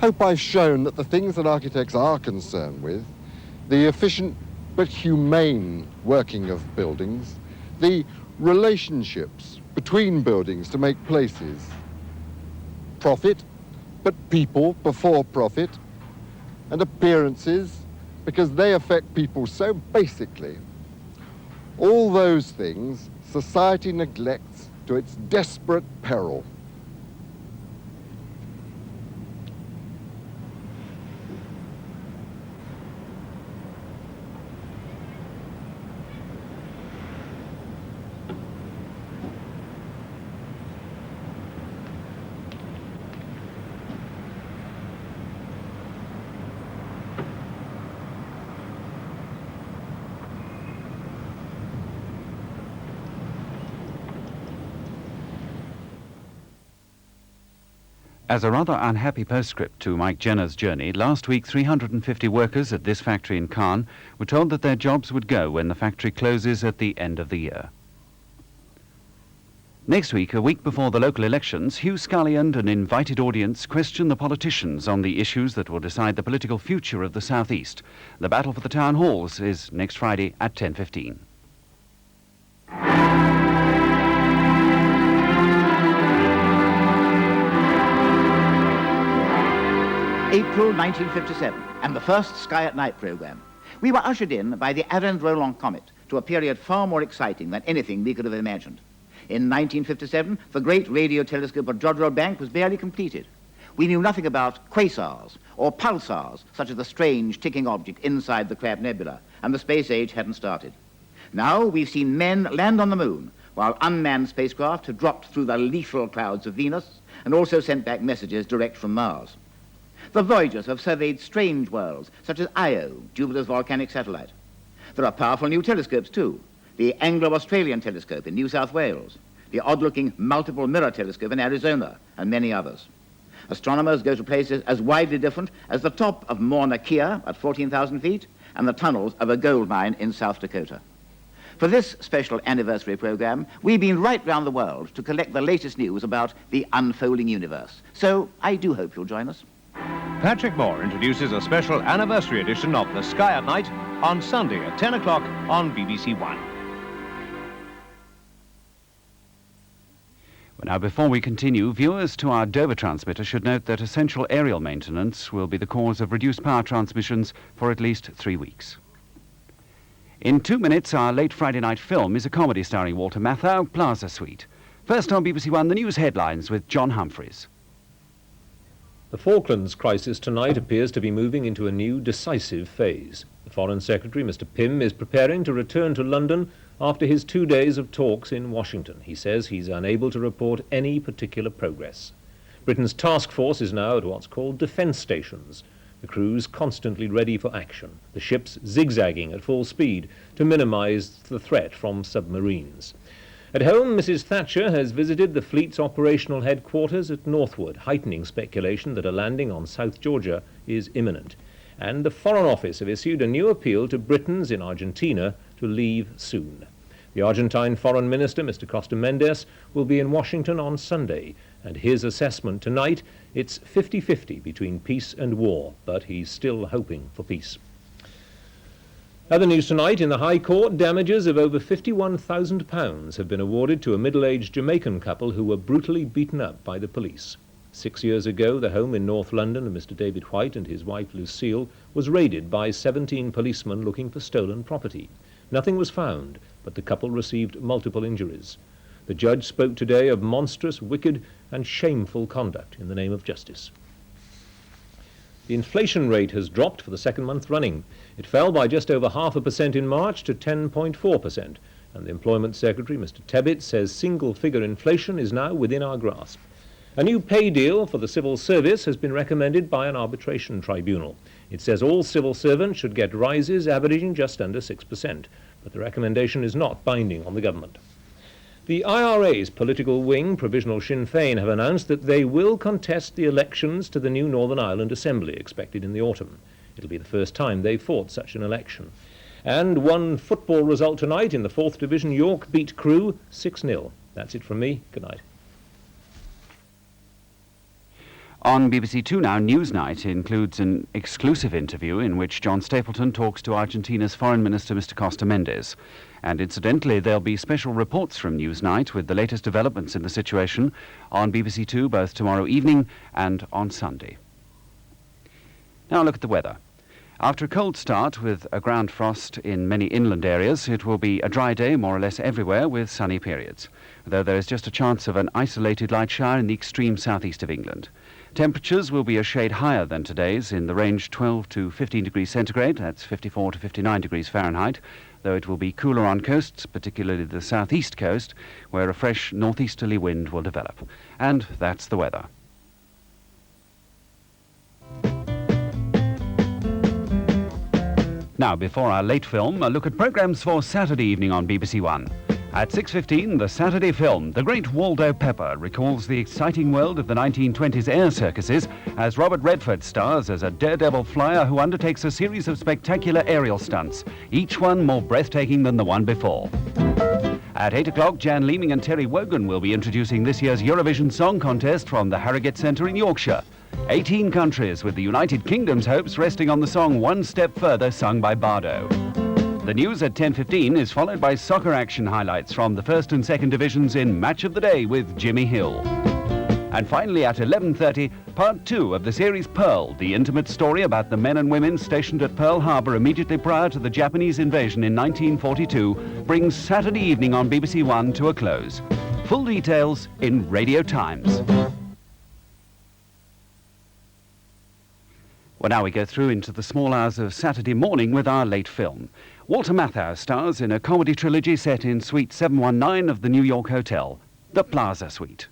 hope I've shown that the things that architects are concerned with, the efficient but humane working of buildings, the relationships between buildings to make places, profit, but people before profit, and appearances, because they affect people so basically. All those things society neglects to its desperate peril. As a rather unhappy postscript to Mike Jenner's journey, last week 350 workers at this factory in Caen were told that their jobs would go when the factory closes at the end of the year. Next week, a week before the local elections, Hugh Scully and an invited audience question the politicians on the issues that will decide the political future of the South East. The battle for the town halls is next Friday at 10:15. April 1957, and the first Sky at Night programme. We were ushered in by the Arend-Roland comet to a period far more exciting than anything we could have imagined. In 1957, the great radio telescope at Jodrell Bank was barely completed. We knew nothing about quasars or pulsars, such as the strange ticking object inside the Crab Nebula, and the space age hadn't started. Now we've seen men land on the moon, while unmanned spacecraft have dropped through the lethal clouds of Venus and also sent back messages direct from Mars. The Voyagers have surveyed strange worlds, such as Io, Jupiter's volcanic satellite. There are powerful new telescopes, too. The Anglo-Australian telescope in New South Wales, the odd-looking multiple mirror telescope in Arizona, and many others. Astronomers go to places as widely different as the top of Mauna Kea at 14,000 feet and the tunnels of a gold mine in South Dakota. For this special anniversary program, we've been right round the world to collect the latest news about the unfolding universe. So I do hope you'll join us. Patrick Moore introduces a special anniversary edition of The Sky at Night on Sunday at 10 o'clock on BBC1. Well, now, before we continue, viewers to our Dover transmitter should note that essential aerial maintenance will be the cause of reduced power transmissions for at least 3 weeks. In 2 minutes, our late Friday night film is a comedy starring Walter Matthau, Plaza Suite. First on BBC1, the news headlines with John Humphreys. The Falklands crisis tonight appears to be moving into a new decisive phase. The Foreign Secretary, Mr. Pym, is preparing to return to London after his 2 days of talks in Washington. He says he's unable to report any particular progress. Britain's task force is now at what's called defence stations, the crews constantly ready for action, the ships zigzagging at full speed to minimise the threat from submarines. At home, Mrs. Thatcher has visited the fleet's operational headquarters at Northwood, heightening speculation that a landing on South Georgia is imminent. And the Foreign Office have issued a new appeal to Britons in Argentina to leave soon. The Argentine Foreign Minister, Mr. Costa Mendes, will be in Washington on Sunday, and his assessment tonight, it's 50-50 between peace and war, but he's still hoping for peace. Other news tonight, in the High Court, damages of over £51,000 have been awarded to a middle-aged Jamaican couple who were brutally beaten up by the police. 6 years ago, the home in North London of Mr. David White and his wife Lucille was raided by 17 policemen looking for stolen property. Nothing was found, but the couple received multiple injuries. The judge spoke today of monstrous, wicked and shameful conduct in the name of justice. The inflation rate has dropped for the second month running. It fell by just over 0.5% in March to 10.4%, and the Employment Secretary, Mr. Tebbit, says single-figure inflation is now within our grasp. A new pay deal for the civil service has been recommended by an arbitration tribunal. It says all civil servants should get rises averaging just under 6%, but the recommendation is not binding on the government. The IRA's political wing, Provisional Sinn Féin, have announced that they will contest the elections to the new Northern Ireland Assembly expected in the autumn. It'll be the first time they've fought such an election. And one football result tonight in the 4th Division, York beat Crewe 6-0. That's it from me. Good night. On BBC2 now, Newsnight includes an exclusive interview in which John Stapleton talks to Argentina's Foreign Minister, Mr. Costa Mendes. And incidentally, there'll be special reports from Newsnight with the latest developments in the situation on BBC2 both tomorrow evening and on Sunday. Now look at the weather. After a cold start with a ground frost in many inland areas, it will be a dry day more or less everywhere with sunny periods, though there is just a chance of an isolated light shower in the extreme southeast of England. Temperatures will be a shade higher than today's, in the range 12 to 15 degrees centigrade, that's 54 to 59 degrees Fahrenheit, though it will be cooler on coasts, particularly the southeast coast, where a fresh northeasterly wind will develop. And that's the weather. Now, before our late film, a look at programmes for Saturday evening on BBC1. At 6:15, the Saturday film, The Great Waldo Pepper, recalls the exciting world of the 1920s air circuses as Robert Redford stars as a daredevil flyer who undertakes a series of spectacular aerial stunts, each one more breathtaking than the one before. At 8 o'clock, Jan Leeming and Terry Wogan will be introducing this year's Eurovision Song Contest from the Harrogate Centre in Yorkshire. 18 countries, with the United Kingdom's hopes resting on the song One Step Further, sung by Bardo. The news at 10:15 is followed by soccer action highlights from the first and second divisions in Match of the Day with Jimmy Hill. And finally at 11:30, part 2 of the series Pearl, the intimate story about the men and women stationed at Pearl Harbor immediately prior to the Japanese invasion in 1942, brings Saturday evening on BBC1 to a close. Full details in Radio Times. Well, now we go through into the small hours of Saturday morning with our late film. Walter Matthau stars in a comedy trilogy set in Suite 719 of the New York Hotel, the Plaza Suite.